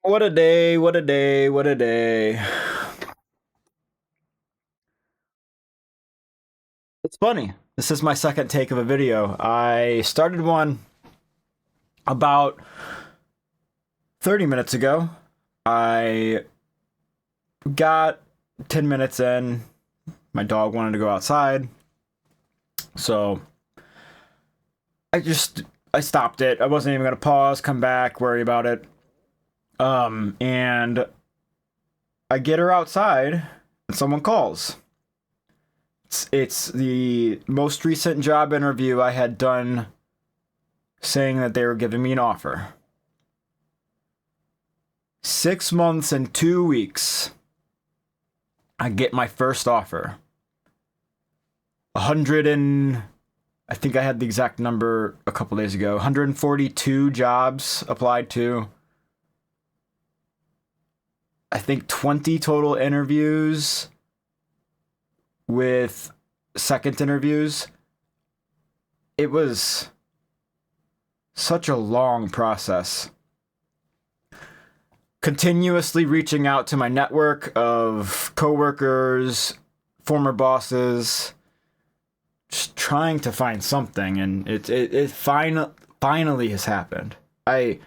What a day, what a day, what a day. It's funny. This is my second take of a video. I started one about 30 minutes ago. I got 10 minutes in. My dog wanted to go outside. So I stopped it. I wasn't even going to pause, come back, worry about it. And I get her outside and someone calls. It's the most recent job interview I had done, saying that they were giving me an offer. 6 months and 2 weeks, I get my first offer. 100 and I think I had the exact number a couple days ago. 142 jobs applied to. I think 20 total interviews with second interviews. It was such a long process. Continuously reaching out to my network of coworkers, former bosses, just trying to find something, and it finally has happened. My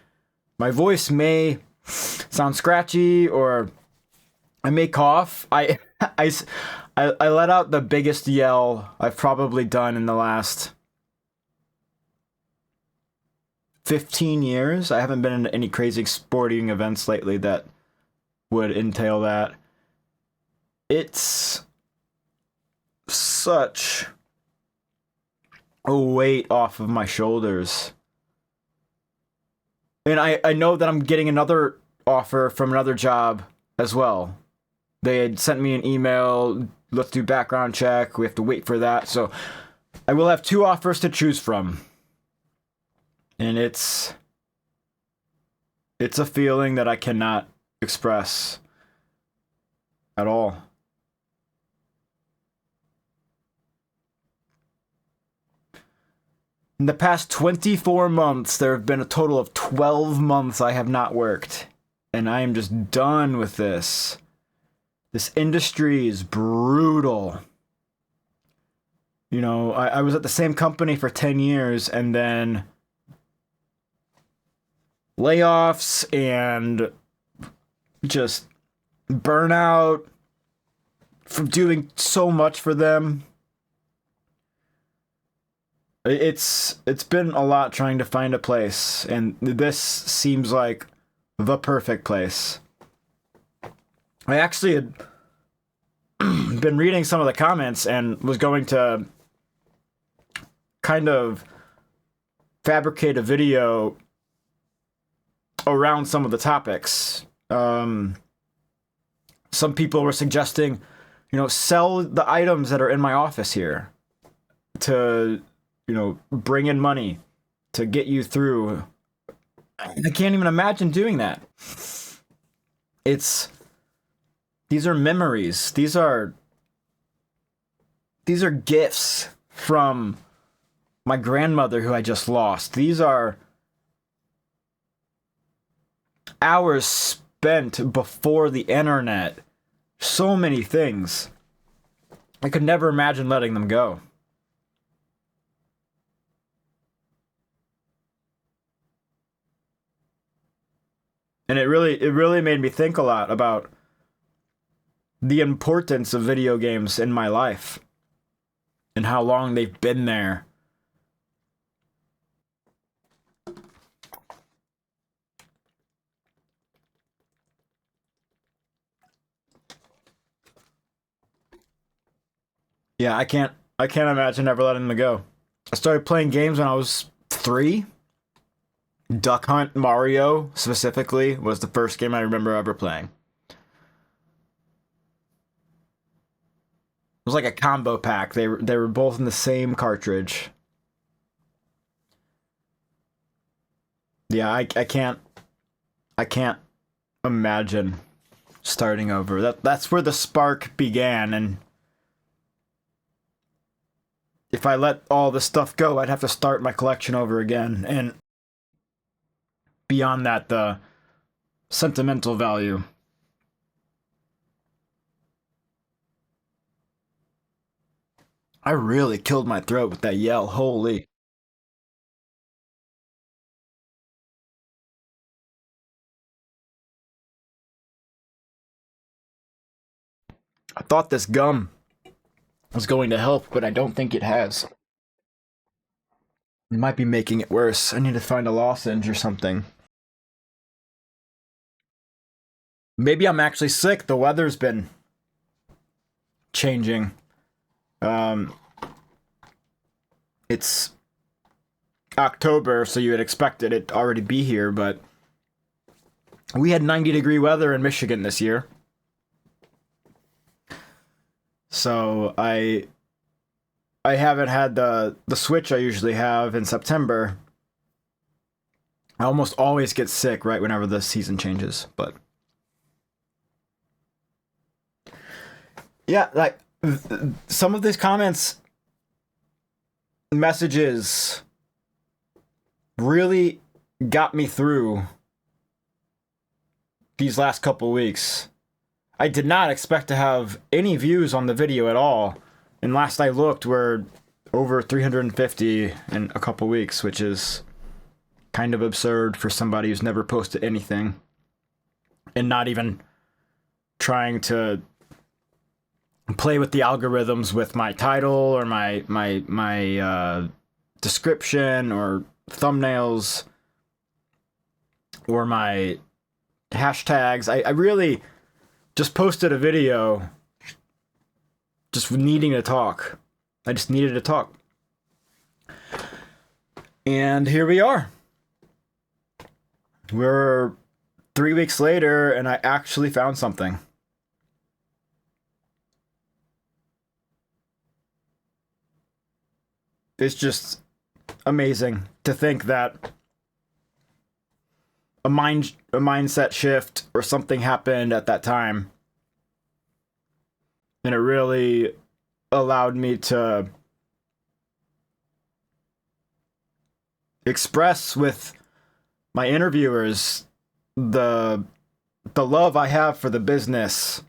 voice may sound scratchy, or I may cough. I let out the biggest yell I've probably done in the last 15 years. I haven't been in any crazy sporting events lately that would entail that. It's such a weight off of my shoulders. And I know that I'm getting another offer from another job as well. They had sent me an email, let's do background check, we have to wait for that. So I will have two offers to choose from. And it's a feeling that I cannot express at all. In the past 24 months, there have been a total of 12 months I have not worked. And I am just done with this. This industry is brutal. You know, I was at the same company for 10 years, and then layoffs and just burnout from doing so much for them. It's been a lot trying to find a place, and this seems like the perfect place. I actually had been reading some of the comments and was going to kind of fabricate a video around some of the topics. Some people were suggesting, sell the items that are in my office here to, bring in money to get you through. I can't even imagine doing that. These are memories. These are gifts from my grandmother who I just lost. These are hours spent before the internet. So many things. I could never imagine letting them go. And it really made me think a lot about the importance of video games in my life and how long they've been there. Yeah, I can't imagine ever letting them go. I started playing games when I was 3. Duck Hunt Mario specifically was the first game I remember ever playing. It was like a combo pack. They were both in the same cartridge. Yeah, I can't imagine starting over. That's where the spark began, and if I let all this stuff go, I'd have to start my collection over again. And beyond that, the sentimental value. I really killed my throat with that yell. Holy. I thought this gum was going to help, but I don't think it has. It might be making it worse. I need to find a lozenge or something. Maybe I'm actually sick. The weather's been changing. Um, it's October, so you had expected it to already be here, but we had 90-degree weather in Michigan this year. So I haven't had the switch I usually have in September. I almost always get sick right whenever the season changes, but yeah, like some of these comments, messages really got me through these last couple weeks. I did not expect to have any views on the video at all, and last I looked we're over 350 in a couple weeks, which is kind of absurd for somebody who's never posted anything and not even trying to play with the algorithms with my title or my description or thumbnails or my hashtags. I really just posted a video just needing to talk. I just needed to talk. And here we are. We're 3 weeks later, and I actually found something. It's just amazing to think that a mindset shift or something happened at that time, and it really allowed me to express with my interviewers the love I have for the business,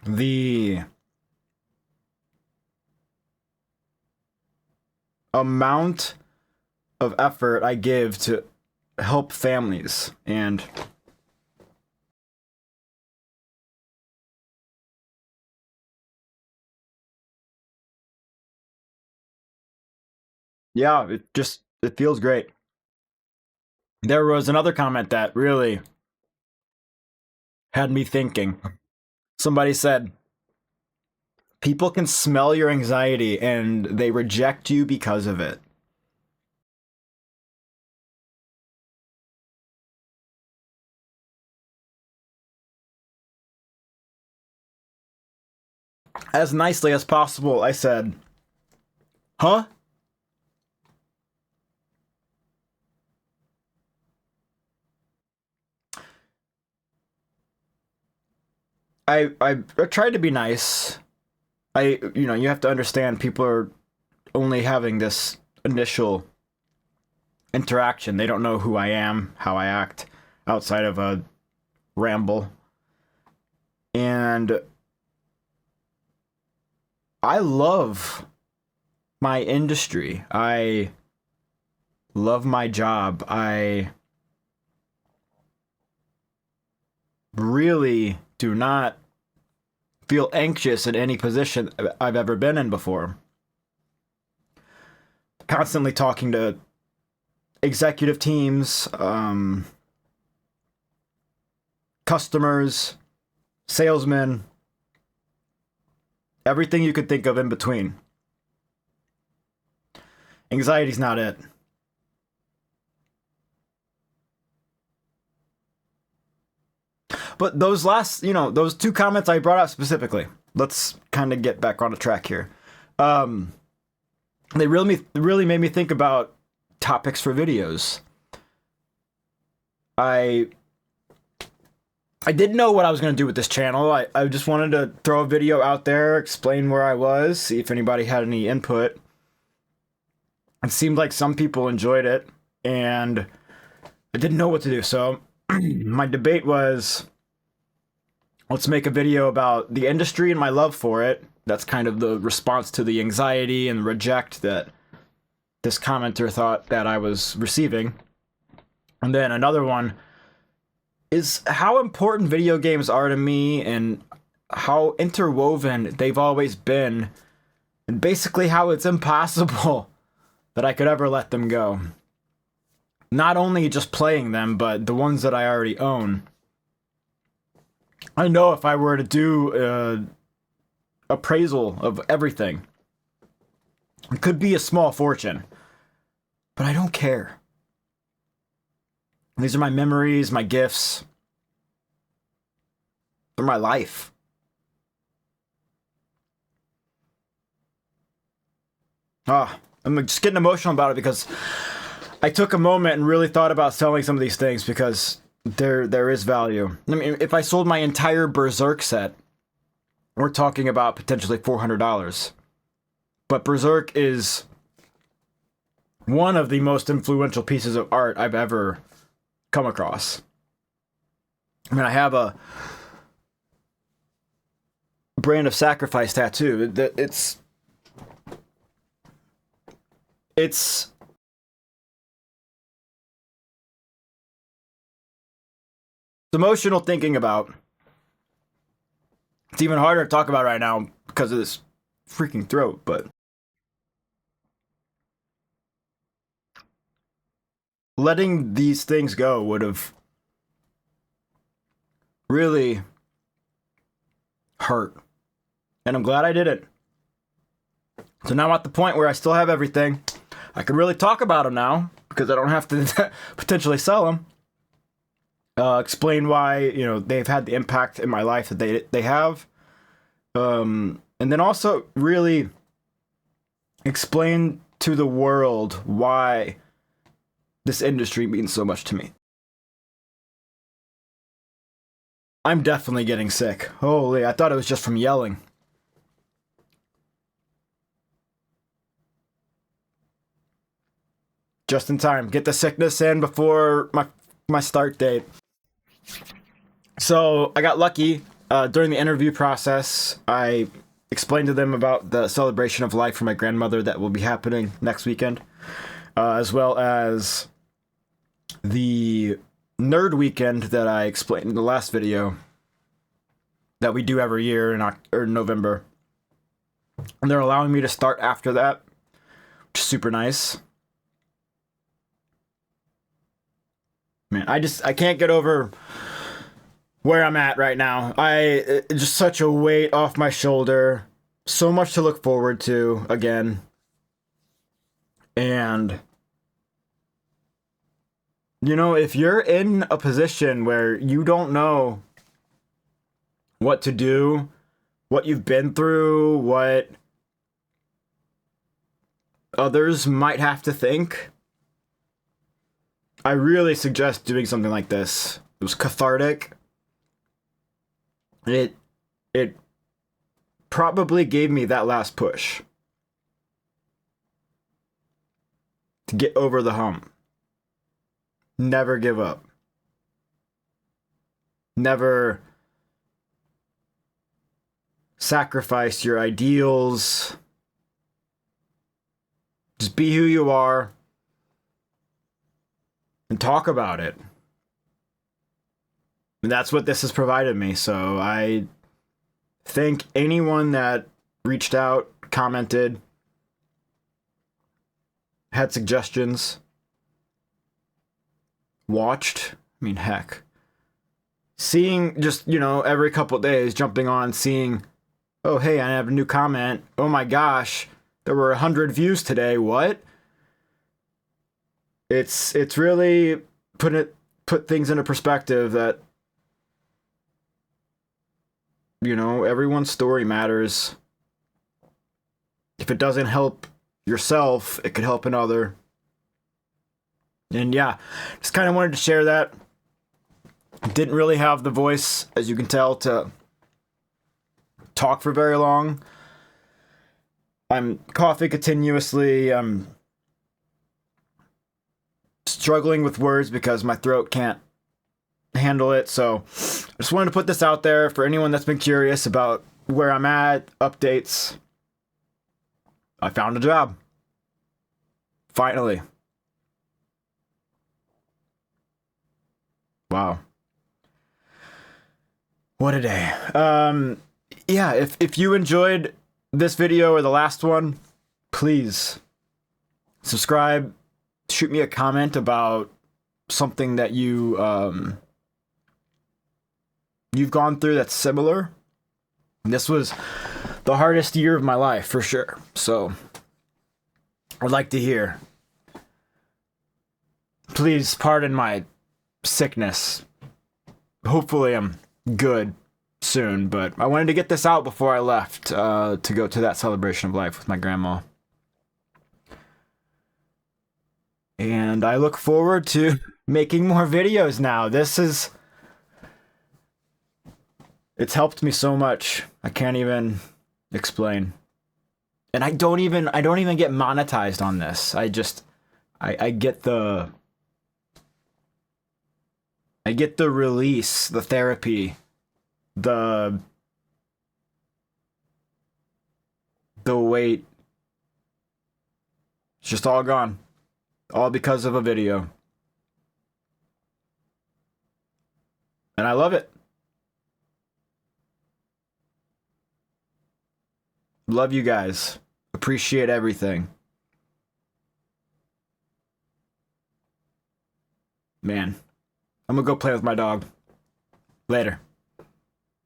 the amount of effort I give to help families. And yeah, it feels great. There was another comment that really had me thinking. Somebody said, people can smell your anxiety and they reject you because of it. As nicely as possible, I said, huh? I tried to be nice. You have to understand people are only having this initial interaction. They don't know who I am, how I act outside of a ramble. And I love my industry. I love my job. I really do not feel anxious in any position I've ever been in before. Constantly talking to executive teams, customers, salesmen, everything you could think of in between. Anxiety's not it. But those those two comments I brought out specifically, let's kind of get back on the track here. They really made me think about topics for videos. I didn't know what I was going to do with this channel. I just wanted to throw a video out there, explain where I was, see if anybody had any input. It seemed like some people enjoyed it, and I didn't know what to do. So my debate was, let's make a video about the industry and my love for it. That's kind of the response to the anxiety and reject that this commenter thought that I was receiving. And then another one is how important video games are to me and how interwoven they've always been, and basically how it's impossible that I could ever let them go. Not only just playing them, but the ones that I already own. I know if I were to do appraisal of everything, it could be a small fortune, but I don't care. These are my memories, my gifts. They're my life. I'm just getting emotional about it because I took a moment and really thought about selling some of these things because there is value. I mean, if I sold my entire Berserk set, we're talking about potentially $400. But Berserk is one of the most influential pieces of art I've ever come across. I mean, I have a brand of sacrifice tattoo. It's emotional thinking about. It's even harder to talk about right now because of this freaking throat, but letting these things go would have really hurt. And I'm glad I didn't. So now I'm at the point where I still have everything. I can really talk about them now because I don't have to potentially sell them. Explain why, they've had the impact in my life that they have. And then also really explain to the world why this industry means so much to me. I'm definitely getting sick. Holy, I thought it was just from yelling. Just in time. Get the sickness in before my start date. So I got lucky. During the interview process, I explained to them about the celebration of life for my grandmother that will be happening next weekend, as well as the nerd weekend that I explained in the last video that we do every year in November. And they're allowing me to start after that, which is super nice. Man, I can't get over where I'm at right now. Just such a weight off my shoulder. So much to look forward to again. And, if you're in a position where you don't know what to do, what you've been through, what others might have to think, I really suggest doing something like this. It was cathartic. It probably gave me that last push to get over the hump. Never give up. Never sacrifice your ideals. Just be who you are and talk about it. And that's what this has provided me. So I thank anyone that reached out, commented, had suggestions, watched. I mean, heck. Seeing just, every couple of days jumping on, seeing, oh, hey, I have a new comment. Oh my gosh, there were 100 views today. What? It's really put things into perspective that, everyone's story matters. If it doesn't help yourself, it could help another. And yeah, just kind of wanted to share that. Didn't really have the voice, as you can tell, to talk for very long. I'm coughing continuously. I'm struggling with words because my throat can't handle it. So I just wanted to put this out there for anyone that's been curious about where I'm at, updates. I found a job. Finally. Wow. What a day. Yeah, if you enjoyed this video or the last one, please subscribe, shoot me a comment about something that you've gone through that's similar. This was the hardest year of my life for sure. So I'd like to hear. Please pardon my sickness. Hopefully I'm good soon, but I wanted to get this out before I left to go to that celebration of life with my grandma. And I look forward to making more videos now. It's helped me so much. I can't even explain. And I don't even get monetized on this. I get the release, the therapy, the weight. It's just all gone. All because of a video. And I love it. Love you guys. Appreciate everything. Man, I'm gonna go play with my dog. Later.